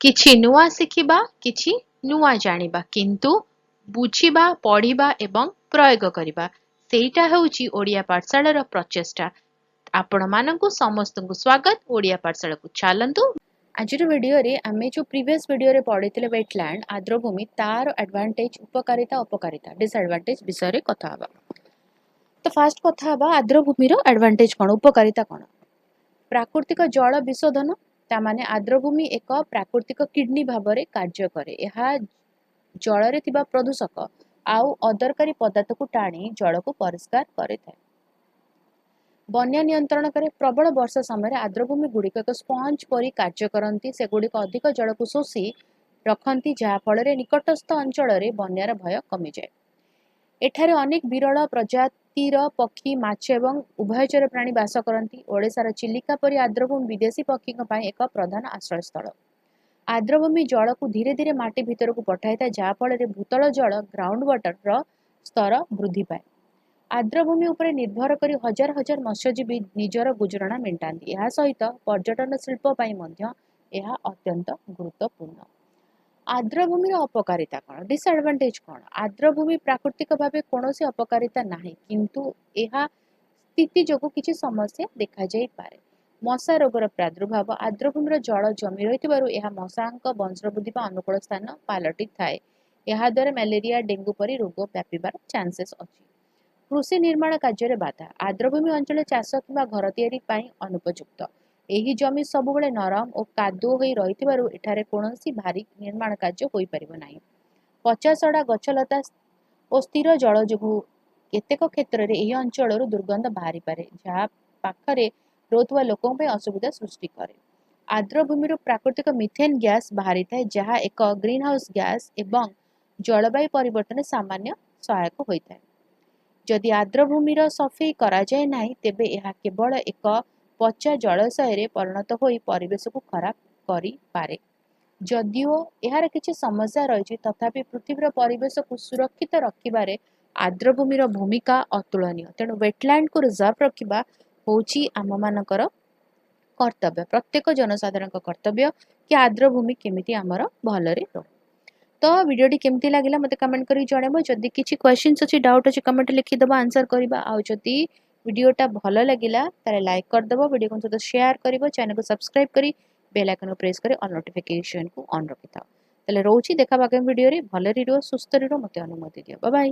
କିଛି ନୂଆ ଶିଖିବା, କିଛି ନୂଆ ଜାଣିବା, କିନ୍ତୁ ବୁଝିବା, ପଢିବା ଏବଂ ପ୍ରୟୋଗ କରିବା ସେଇଟା ହେଉଛି ଓଡ଼ିଆ ପାଠଶାଳାର ପ୍ରଚେଷ୍ଟା। ଆପଣମାନଙ୍କୁ ସମସ୍ତଙ୍କୁ ସ୍ୱାଗତ ଓଡ଼ିଆ ପାଠଶାଳାକୁ। ଚାଲନ୍ତୁ ଆଜିର ଭିଡ଼ିଓରେ ଆମେ ଯେଉଁ ପ୍ରିଭିୟସ୍ ଭିଡ଼ିଓରେ ପଢ଼ିଥିଲେ ୱେଟଲ୍ୟାଣ୍ଡ ଆର୍ଦ୍ରଭୂମି ତାର ଆଡଭାଣ୍ଟେଜ, ଉପକାରିତା, ଅପକାରିତା, ଡିସଆଡଭାଣ୍ଟେଜ ବିଷୟରେ କଥା ହେବା। ତ ଫାଷ୍ଟ କଥା ହେବା ଆର୍ଦ୍ରଭୂମିର ଆଡଭାଣ୍ଟେଜ କ'ଣ, ଉପକାରିତା କ'ଣ। ପ୍ରାକୃତିକ ଜଳ ବିଶୋଧନ, ତାମାନେ ଆର୍ଦ୍ରଭୂମି ଏକ ପ୍ରାକୃତିକ କିଡନୀ ଭାବରେ କାର୍ଯ୍ୟ କରେ। ଏହା ଜଳରେ ଥିବା ପ୍ରଦୂଷକ ଆଉ ଅଦରକାରୀ ପଦାର୍ଥକୁ ଟାଣି ଜଳକୁ ପରିଷ୍କାର କରିଥାଏ। ବନ୍ୟା ନିୟନ୍ତ୍ରଣ କରେ। ପ୍ରବଳ ବର୍ଷା ସମୟରେ ଆର୍ଦ୍ରଭୂମି ଗୁଡ଼ିକ ଏକ ସ୍ପଞ୍ଜ ପରି କାର୍ଯ୍ୟ କରନ୍ତି। ସେଗୁଡ଼ିକ ଅଧିକ ଜଳକୁ ଶୋଷି ରଖନ୍ତି, ଯାହାଫଳରେ ନିକଟସ୍ଥ ଅଞ୍ଚଳରେ ବନ୍ୟାର ଭୟ କମିଯାଏ। ଏଠାରେ ଅନେକ ବିରଳ ପ୍ରଜାତିର ପକ୍ଷୀ, ମାଛ ଏବଂ ଉଭୟଚର ପ୍ରାଣୀ ବାସ କରନ୍ତି। ଓଡ଼ିଶାର ଚିଲିକା ପରି ଆର୍ଦ୍ରଭୂମି ବିଦେଶୀ ପକ୍ଷୀଙ୍କ ପାଇଁ ଏକ ପ୍ରଧାନ ଆଶ୍ରୟସ୍ଥଳ। ଆର୍ଦ୍ରଭୂମି ଜଳକୁ ଧୀରେ ଧୀରେ ମାଟି ଭିତରକୁ ପଠାଇଥାଏ, ଯାହାଫଳରେ ଭୂତଳ ଜଳ ଗ୍ରାଉଣ୍ଡ ୱାଟରର ସ୍ତର ବୃଦ୍ଧି ପାଏ। ଆର୍ଦ୍ରଭୂମି ଉପରେ ନିର୍ଭର କରି ହଜାର ହଜାର ମତ୍ସ୍ୟଜୀବୀ ନିଜର ଗୁଜରାଣ ମେଣ୍ଟାନ୍ତି। ଏହା ସହିତ ପର୍ଯ୍ୟଟନ ଶିଳ୍ପ ପାଇଁ ମଧ୍ୟ ଏହା ଅତ୍ୟନ୍ତ ଗୁରୁତ୍ୱପୂର୍ଣ୍ଣ। ଆର୍ଦ୍ରଭୂମିର ଅପକାରିତା କ'ଣ, ଡିସଆଡଭାଣ୍ଟେଜ କ'ଣ। ଆର୍ଦ୍ରଭୂମି ପ୍ରାକୃତିକ ଭାବେ କୌଣସି ଅପକାରିତା ନାହିଁ, କିନ୍ତୁ ଏହା ସ୍ଥିତି ଯୋଗୁଁ କିଛି ସମସ୍ୟା ଦେଖାଯାଇପାରେ। ମଶା ରୋଗର ପ୍ରାଦୁର୍ଭାବ। ଆର୍ଦ୍ରଭୂମିର ଜଳ ଜମି ରହିଥିବାରୁ ଏହା ମଶାଙ୍କ ବଂଶବୃଦ୍ଧି ପାଇଁ ଅନୁକୂଳ ସ୍ଥାନ ପାଲଟିଥାଏ। ଏହାଦ୍ୱାରା ମ୍ୟାଲେରିଆ, ଡେଙ୍ଗୁ ପରି ରୋଗ ବ୍ୟାପିବାର ଚାନ୍ସେସ୍ ଅଛି। କୃଷି ନିର୍ମାଣ କାର୍ଯ୍ୟରେ ବାଧା। ଆର୍ଦ୍ରଭୂମି ଅଞ୍ଚଳ ଚାଷ କିମ୍ବା ଘର ତିଆରି ପାଇଁ ଅନୁପଯୁକ୍ତ। ଏହି ଜମି ସବୁବେଳେ ନରମ ଓ କାଦୁଅ ହୋଇ ରହିଥିବାରୁ ଏଠାରେ କୌଣସି ଭାରୀ ନିର୍ମାଣ କାର୍ଯ୍ୟ ହୋଇପାରିବ ନାହିଁ। ପଚାସଢ଼ା ଗଛଲତା ଓ ସ୍ଥିର ଜଳ ଯୋଗୁଁ କେତେକ କ୍ଷେତ୍ରରେ ଏହି ଅଞ୍ଚଳରୁ ଦୁର୍ଗନ୍ଧ ବାହାରିପାରେ, ଯାହା ପାଖରେ ରହୁଥିବା ଲୋକଙ୍କ ପାଇଁ ଅସୁବିଧା ସୃଷ୍ଟି କରେ। ଆର୍ଦ୍ରଭୂମିରୁ ପ୍ରାକୃତିକ ମିଥେନ୍ ଗ୍ୟାସ୍ ବାହାରିଥାଏ, ଯାହା ଏକ ଗ୍ରୀନହାଉସ୍ ଗ୍ୟାସ୍ ଏବଂ ଜଳବାୟୁ ପରିବର୍ତ୍ତନରେ ସାମାନ୍ୟ ସହାୟକ ହୋଇଥାଏ। ଯଦି ଆର୍ଦ୍ରଭୂମିର ସଫେଇ କରାଯାଏ ନାହିଁ, ତେବେ ଏହା କେବଳ ଏକ ପଚା ଜଳାଶୟରେ ପରିଣତ ହୋଇ ପରିବେଶକୁ ଖରାପ କରିପାରେ। ଯଦିଓ ଏହାର କିଛି ସମସ୍ୟା ରହିଛି, ତଥାପି ପୃଥିବୀର ପରିବେଶକୁ ସୁରକ୍ଷିତ ରଖିବାରେ ଆର୍ଦ୍ରଭୂମିର ଭୂମିକା ଅତୁଳନୀୟ। ତେଣୁ ୱେଟଲ୍ୟାଣ୍ଡକୁ ରିଜର୍ଭ ରଖିବା ହେଉଛି ଆମମାନଙ୍କର କର୍ତ୍ତବ୍ୟ, ପ୍ରତ୍ୟେକ ଜନସାଧାରଣଙ୍କ କର୍ତ୍ତବ୍ୟ କି ଆର୍ଦ୍ରଭୂମି କେମିତି ଆମର ଭଲରେ ରହୁ। ତ ଭିଡ଼ିଓଟି କେମିତି ଲାଗିଲା ମୋତେ କମେଣ୍ଟ କରି ଜଣାଇବ। ଯଦି କିଛି କ୍ୱେଶ୍ଚିନ୍ସ ଅଛି, ଡାଉଟ୍ ଅଛି, କମେଣ୍ଟ ଲେଖିଦେବ, ଆନ୍ସର କରିବା। ଆଉ ଯଦି ଭିଡ଼ିଓଟା ଭଲ ଲାଗିଲା ତାହେଲେ ଲାଇକ୍ କରିଦେବ, ଭିଡ଼ିଓକୁ ସହିତ ସେୟାର କରିବ, ଚ୍ୟାନେଲକୁ ସବସ୍କ୍ରାଇବ୍ କରି ବେଲ୍ ଆଇକନ୍କୁ ପ୍ରେସ୍ କରି ଅଲ୍ ନୋଟିଫିକେସନକୁ ଅନ୍ ରଖିଥାଅ। ତାହେଲେ ରହୁଛି, ଦେଖା ଆଗାମୀ ଭିଡ଼ିଓରେ। ଭଲରେ ରୁହ, ସୁସ୍ଥରେ ରୁହ, ମୋତେ ଅନୁମତି ଦିଅ। Bye bye.